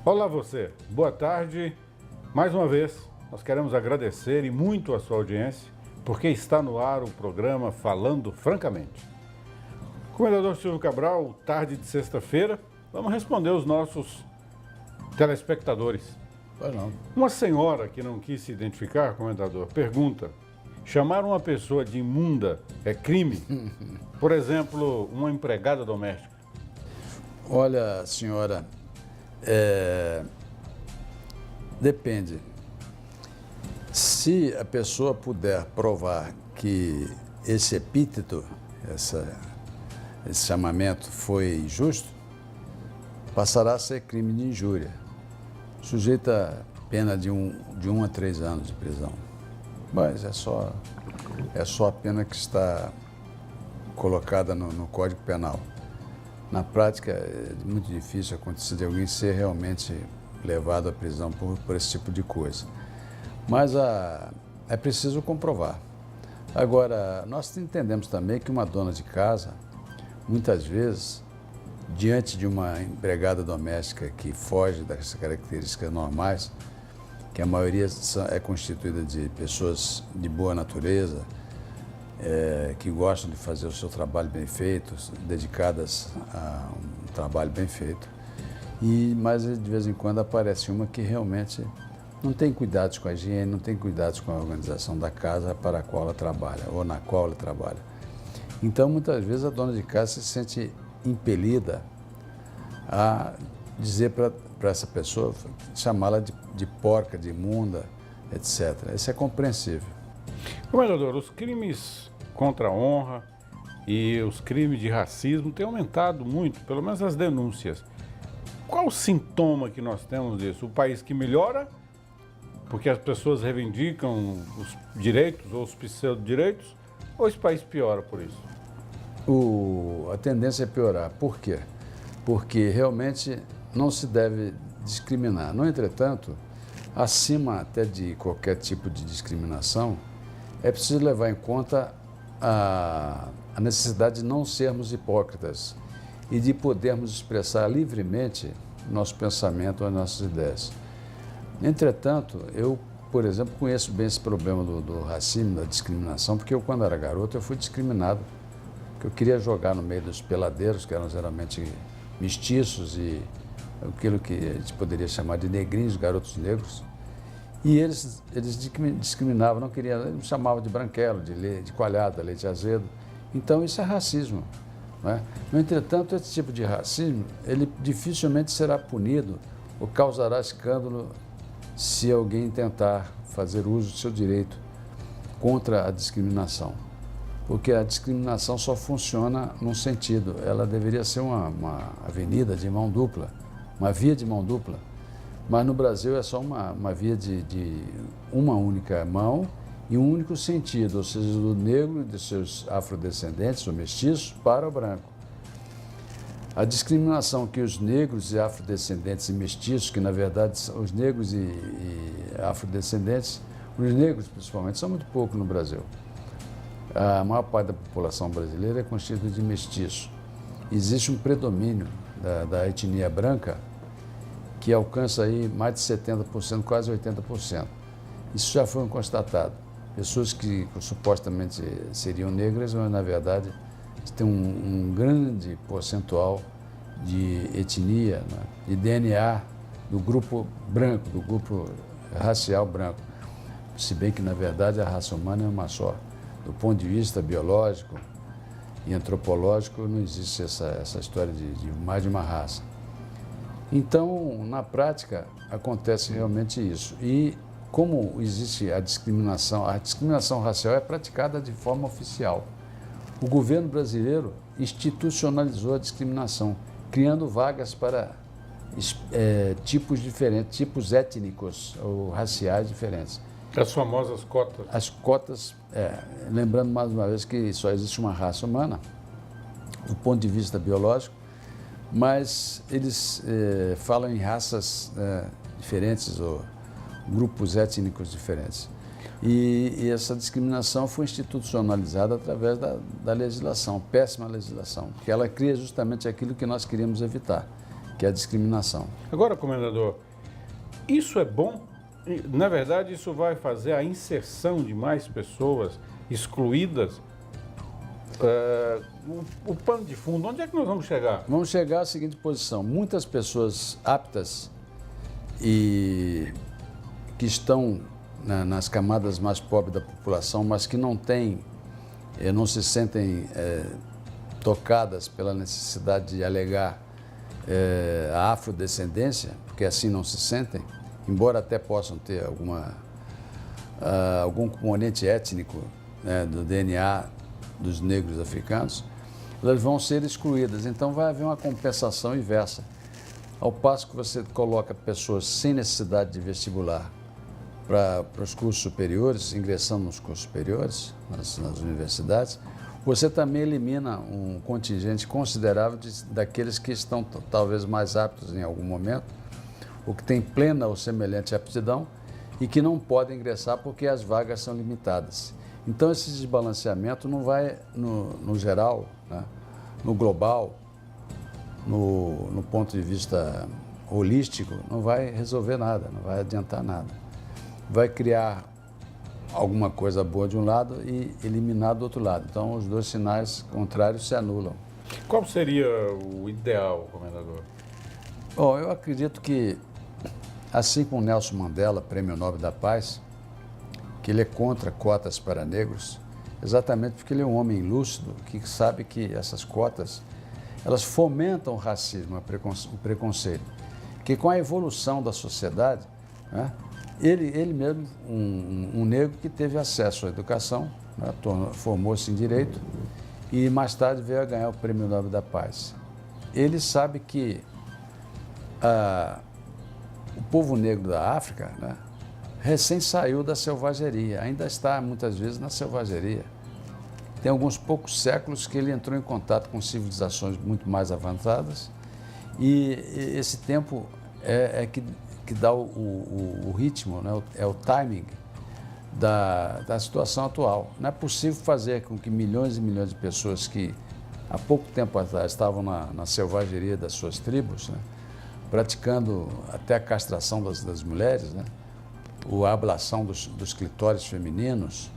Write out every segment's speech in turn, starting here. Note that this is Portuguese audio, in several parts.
Olá você, boa tarde. Mais uma vez, nós queremos agradecer e muito a sua audiência, porque está no ar o programa Falando Francamente. Comendador Silvio Cabral, tarde de sexta-feira, vamos responder os nossos telespectadores. Pois não. Uma senhora que não quis se identificar, comendador, pergunta: chamar uma pessoa de imunda é crime? Por exemplo, uma empregada doméstica. Olha, senhora, depende. Se a pessoa puder provar que esse epíteto, esse chamamento foi justo, passará a ser crime de injúria, sujeita a pena de 1 a 3 anos de prisão. Mas é só a pena que está colocada no Código Penal. Na prática, é muito difícil acontecer de alguém ser realmente levado à prisão por esse tipo de coisa. Mas é preciso comprovar. Agora, nós entendemos também que uma dona de casa, muitas vezes, diante de uma empregada doméstica que foge das características normais, que a maioria é constituída de pessoas de boa natureza, que gostam de fazer o seu trabalho bem feito, dedicadas a um trabalho bem feito. Mas de vez em quando aparece uma que realmente não tem cuidados com a higiene, não tem cuidados com a organização da casa para a qual ela trabalha, ou na qual ela trabalha. Então, muitas vezes, a dona de casa se sente impelida a dizer para essa pessoa, chamá-la de porca, de imunda, etc. Isso é compreensível. Comendador, os crimes contra a honra e os crimes de racismo têm aumentado muito, pelo menos as denúncias. Qual o sintoma que nós temos disso? O país que melhora, porque as pessoas reivindicam os direitos ou os pseudo-direitos, ou esse país piora por isso? A tendência é piorar. Por quê? Porque realmente não se deve discriminar. No entretanto, acima até de qualquer tipo de discriminação, é preciso levar em conta a necessidade de não sermos hipócritas e de podermos expressar livremente nosso pensamento, as nossas ideias. Entretanto, eu, por exemplo, conheço bem esse problema do racismo, da discriminação, porque eu, quando era garoto, eu fui discriminado, porque eu queria jogar no meio dos peladeiros, que eram geralmente mestiços e aquilo que a gente poderia chamar de negrinhos, garotos negros. E eles discriminavam, não queriam, eles me chamavam de branquelo, de coalhada, leite azedo. Então, isso é racismo, não é? No entretanto, esse tipo de racismo, ele dificilmente será punido ou causará escândalo se alguém tentar fazer uso do seu direito contra a discriminação. Porque a discriminação só funciona num sentido, ela deveria ser uma avenida de mão dupla, uma via de mão dupla. Mas no Brasil é só uma via de uma única mão e um único sentido, ou seja, do negro e dos seus afrodescendentes ou mestiços para o branco. A discriminação que os negros e afrodescendentes e mestiços, que na verdade são os negros e afrodescendentes, os negros principalmente, são muito poucos no Brasil. A maior parte da população brasileira é constituída de mestiços. Existe um predomínio da etnia branca que alcança aí mais de 70%, quase 80%. Isso já foi constatado. Pessoas que supostamente seriam negras, mas na verdade tem um grande percentual de etnia, né, de DNA do grupo branco, do grupo racial branco. Se bem que na verdade a raça humana é uma só. Do ponto de vista biológico e antropológico não existe essa história de mais de uma raça. Então, na prática, acontece realmente isso. E como existe a discriminação racial é praticada de forma oficial. O governo brasileiro institucionalizou a discriminação, criando vagas para tipos diferentes, tipos étnicos ou raciais diferentes. As famosas cotas. As cotas, lembrando mais uma vez que só existe uma raça humana, do ponto de vista biológico, mas eles falam em raças diferentes ou grupos étnicos diferentes. E essa discriminação foi institucionalizada através da legislação, péssima legislação, que ela cria justamente aquilo que nós queríamos evitar, que é a discriminação. Agora, comendador, isso é bom? Na verdade, isso vai fazer a inserção de mais pessoas excluídas? O pano de fundo, onde é que nós vamos chegar? Vamos chegar à seguinte posição: muitas pessoas aptas e que estão nas camadas mais pobres da população, mas que não se sentem tocadas pela necessidade de alegar a afrodescendência, porque assim não se sentem, embora até possam ter algum componente étnico, né, do DNA dos negros africanos, elas vão ser excluídas. Então vai haver uma compensação inversa. Ao passo que você coloca pessoas sem necessidade de vestibular para os cursos superiores, ingressando nos cursos superiores, nas universidades, você também elimina um contingente considerável daqueles que estão talvez mais aptos em algum momento, ou que têm plena ou semelhante aptidão e que não podem ingressar porque as vagas são limitadas. Então esse desbalanceamento não vai, no geral, né, no global, no ponto de vista holístico, não vai resolver nada, não vai adiantar nada. Vai criar alguma coisa boa de um lado e eliminar do outro lado. Então os dois sinais contrários se anulam. Qual seria o ideal, comendador? Bom, eu acredito que, assim como Nelson Mandela, Prêmio Nobel da Paz, que ele é contra cotas para negros, exatamente porque ele é um homem lúcido que sabe que essas cotas, elas fomentam o racismo, o preconceito, que com a evolução da sociedade, né, ele mesmo, um negro que teve acesso à educação, né, formou-se em Direito e mais tarde veio a ganhar o Prêmio Nobel da Paz. Ele sabe que o povo negro da África, né, recém saiu da selvageria, ainda está muitas vezes na selvageria. Tem alguns poucos séculos que ele entrou em contato com civilizações muito mais avançadas e esse tempo é que dá o ritmo, né? É o timing da situação atual. Não é possível fazer com que milhões e milhões de pessoas que há pouco tempo atrás estavam na selvageria das suas tribos, né, praticando até a castração das mulheres, né, a ablação dos clitóris femininos,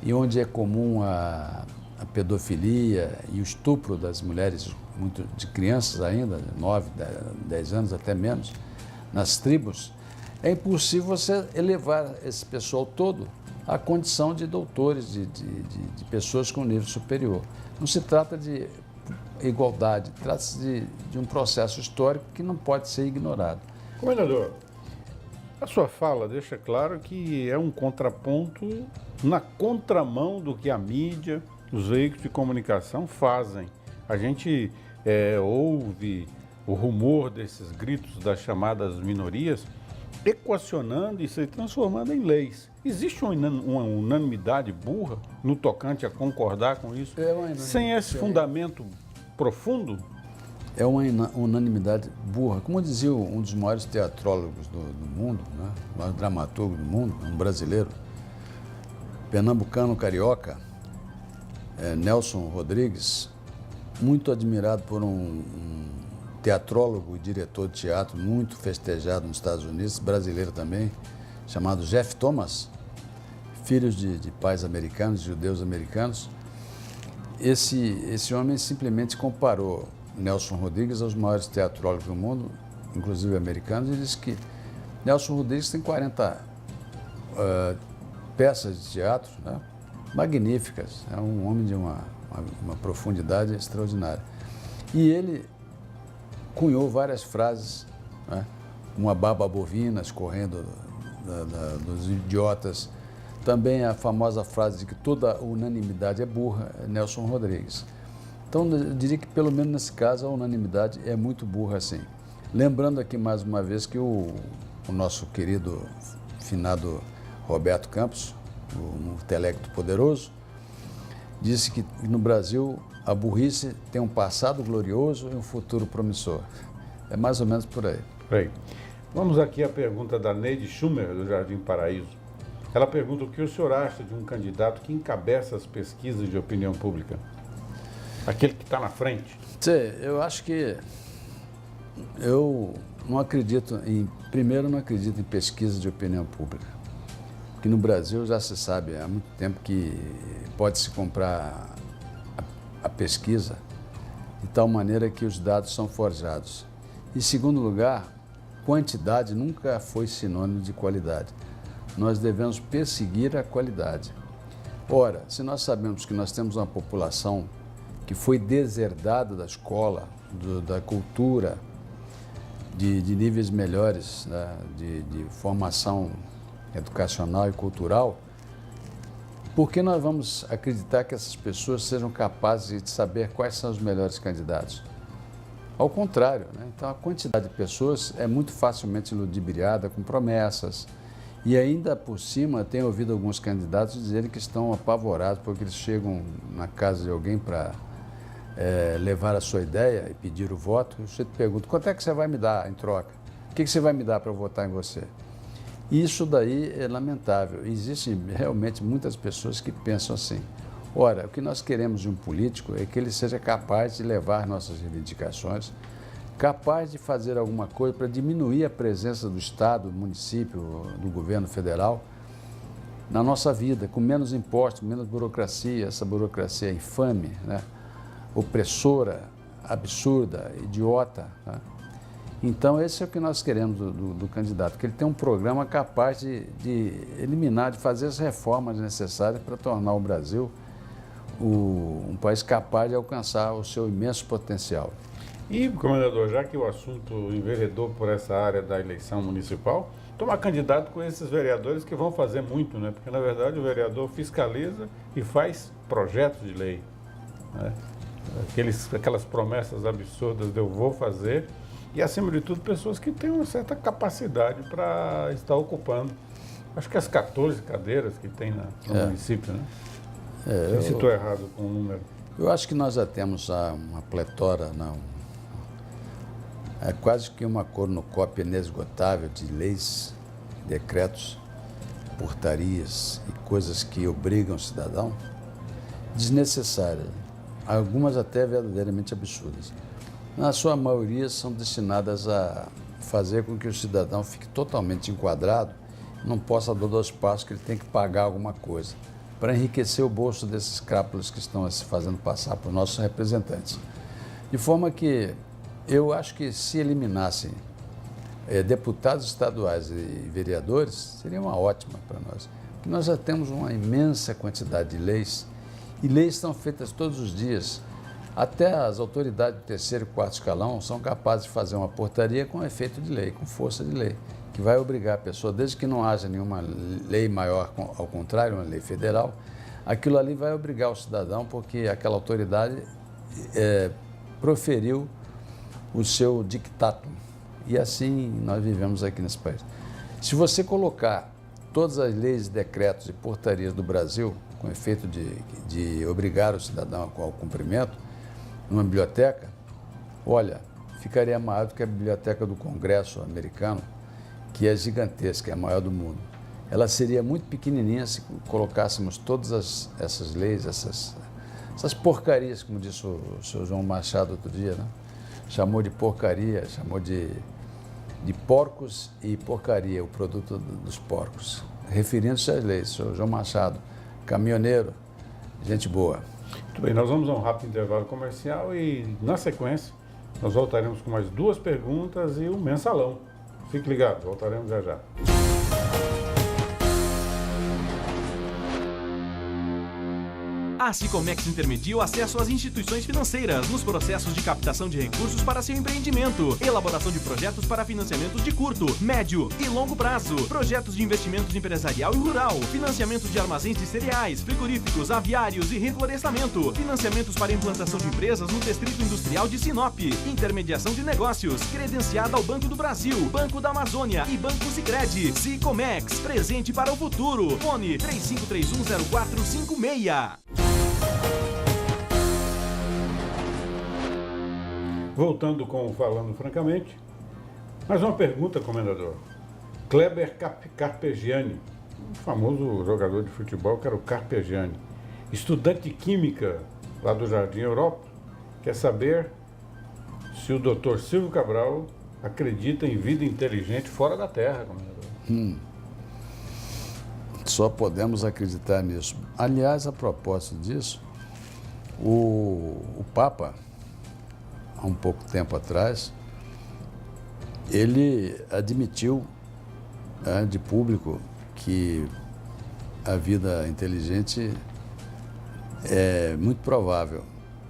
e onde é comum a pedofilia e o estupro das mulheres, muito de crianças ainda, 9, 10 anos, até menos, nas tribos, é impossível você elevar esse pessoal todo à condição de doutores, de pessoas com nível superior. Não se trata de igualdade, trata-se de um processo histórico que não pode ser ignorado. Comendador, a sua fala deixa claro que é um contraponto na contramão do que a mídia, os veículos de comunicação fazem. A gente ouve o rumor desses gritos das chamadas minorias equacionando e se transformando em leis. Existe uma unanimidade burra no tocante a concordar com isso? Sem esse fundamento profundo? É uma unanimidade burra. Como dizia um dos maiores teatrólogos do mundo, né, o maior dramaturgo do mundo, um brasileiro, pernambucano carioca, Nelson Rodrigues, muito admirado por um teatrólogo e diretor de teatro muito festejado nos Estados Unidos, brasileiro também, chamado Jeff Thomas, filhos de pais americanos, judeus americanos. Esse homem simplesmente comparou Nelson Rodrigues aos maiores teatrólogos do mundo, inclusive americanos, e disse que Nelson Rodrigues tem 40 peças de teatro, né, magníficas, é um homem de uma profundidade extraordinária. E ele cunhou várias frases, né, uma baba bovina escorrendo dos idiotas, também a famosa frase de que toda unanimidade é burra, Nelson Rodrigues. Então, eu diria que, pelo menos nesse caso, a unanimidade é muito burra, assim. Lembrando aqui, mais uma vez, que o nosso querido, finado Roberto Campos, um intelecto poderoso, disse que no Brasil a burrice tem um passado glorioso e um futuro promissor. É mais ou menos por aí. Vamos aqui à pergunta da Neide Schumer, do Jardim Paraíso. Ela pergunta o que o senhor acha de um candidato que encabeça as pesquisas de opinião pública? Aquele que está na frente. Sim, eu acho que Eu não acredito primeiro, não acredito em pesquisa de opinião pública, porque no Brasil já se sabe há muito tempo que pode-se comprar a pesquisa de tal maneira que os dados são forjados. Em segundo lugar, quantidade nunca foi sinônimo de qualidade. Nós devemos perseguir a qualidade. Ora, se nós sabemos que nós temos uma população que foi deserdada da escola, da cultura, de níveis melhores, né, de formação educacional e cultural, por que nós vamos acreditar que essas pessoas sejam capazes de saber quais são os melhores candidatos? Ao contrário, né? Então a quantidade de pessoas é muito facilmente ludibriada com promessas e ainda por cima tenho ouvido alguns candidatos dizerem que estão apavorados porque eles chegam na casa de alguém para levar a sua ideia e pedir o voto. Você te pergunta, quanto é que você vai me dar em troca? O que você vai me dar para eu votar em você? Isso daí é lamentável. Existem realmente muitas pessoas que pensam assim. Ora, o que nós queremos de um político é que ele seja capaz de levar nossas reivindicações, capaz de fazer alguma coisa para diminuir a presença do Estado, do município, do governo federal na nossa vida, com menos impostos, menos burocracia, essa burocracia infame, né? Opressora, absurda, idiota, né? Então, esse é o que nós queremos do candidato, que ele tenha um programa capaz de eliminar, de fazer as reformas necessárias para tornar o Brasil um país capaz de alcançar o seu imenso potencial. E, comendador, já que o assunto enveredou por essa área da eleição municipal, tomar candidato com esses vereadores que vão fazer muito, né? Porque, na verdade, o vereador fiscaliza e faz projetos de lei, né? Aquelas promessas absurdas de eu vou fazer. E, acima de tudo, pessoas que têm uma certa capacidade para estar ocupando, acho que as 14 cadeiras que tem no município, né? Se estou errado com o número. Eu acho que nós já temos uma pletora, não, é quase que uma cornucópia inesgotável de leis, decretos, portarias e coisas que obrigam o cidadão, desnecessárias, algumas até verdadeiramente absurdas. Na sua maioria, são destinadas a fazer com que o cidadão fique totalmente enquadrado, não possa dar 2 passos que ele tem que pagar alguma coisa, para enriquecer o bolso desses crápulas que estão se fazendo passar por nossos representantes. De forma que eu acho que se eliminassem deputados estaduais e vereadores, seria uma ótima para nós. Porque nós já temos uma imensa quantidade de leis, e leis são feitas todos os dias. Até as autoridades do 3º e 4º escalão são capazes de fazer uma portaria com efeito de lei, com força de lei, que vai obrigar a pessoa, desde que não haja nenhuma lei maior, ao contrário, uma lei federal, aquilo ali vai obrigar o cidadão, porque aquela autoridade proferiu o seu dictatum. E assim nós vivemos aqui nesse país. Se você colocar todas as leis, decretos e portarias do Brasil, com efeito de obrigar o cidadão ao cumprimento, numa biblioteca, olha, ficaria maior do que a biblioteca do Congresso americano, que é gigantesca, é a maior do mundo. Ela seria muito pequenininha se colocássemos todas essas leis, essas porcarias, como disse o senhor João Machado outro dia, né? Chamou de porcaria, chamou de porcos e porcaria, o produto dos porcos, referindo-se às leis. O senhor João Machado, caminhoneiro, gente boa. Muito bem, nós vamos a um rápido intervalo comercial e, na sequência, nós voltaremos com mais 2 perguntas e um mensalão. Fique ligado, voltaremos já já. A Sicomex intermedia o acesso às instituições financeiras nos processos de captação de recursos para seu empreendimento, elaboração de projetos para financiamentos de curto, médio e longo prazo, projetos de investimentos empresarial e rural, financiamento de armazéns de cereais, frigoríficos, aviários e reflorestamento, financiamentos para implantação de empresas no Distrito Industrial de Sinop, intermediação de negócios, credenciada ao Banco do Brasil, Banco da Amazônia e Banco Sicredi. Sicomex, presente para o futuro. Fone 35310456. Voltando com o Falando Francamente, mais uma pergunta, comendador. Kleber Carpegiani, um famoso jogador de futebol que era o Carpegiani, estudante de Química lá do Jardim Europa, quer saber se o Dr. Silvio Cabral acredita em vida inteligente fora da Terra, comendador. Só podemos acreditar nisso. Aliás, a propósito disso, o Papa, há um pouco tempo atrás, ele admitiu de público que a vida inteligente é muito provável.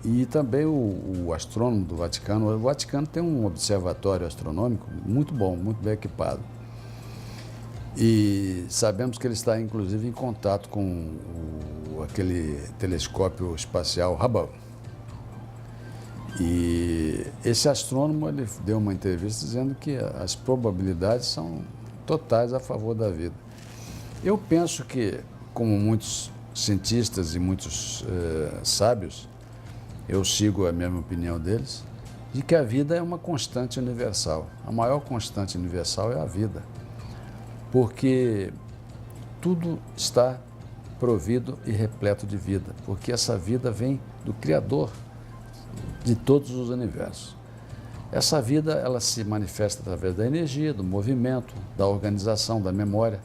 E também o astrônomo do Vaticano, o Vaticano tem um observatório astronômico muito bom, muito bem equipado. E sabemos que ele está, inclusive, em contato com aquele telescópio espacial Hubble. E esse astrônomo, ele deu uma entrevista dizendo que as probabilidades são totais a favor da vida. Eu penso que, como muitos cientistas e muitos sábios, eu sigo a mesma opinião deles, de que a vida é uma constante universal. A maior constante universal é a vida. Porque tudo está provido e repleto de vida, porque essa vida vem do Criador de todos os universos. Essa vida, ela se manifesta através da energia, do movimento, da organização, da memória.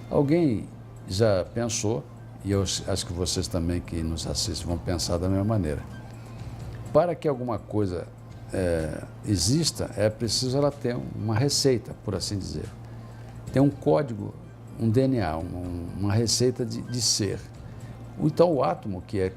Alguém já pensou, e eu acho que vocês também que nos assistem vão pensar da mesma maneira, para que alguma coisa exista, é preciso ela ter uma receita, por assim dizer. Tem um código, um DNA, uma receita de ser. Então, o átomo, que é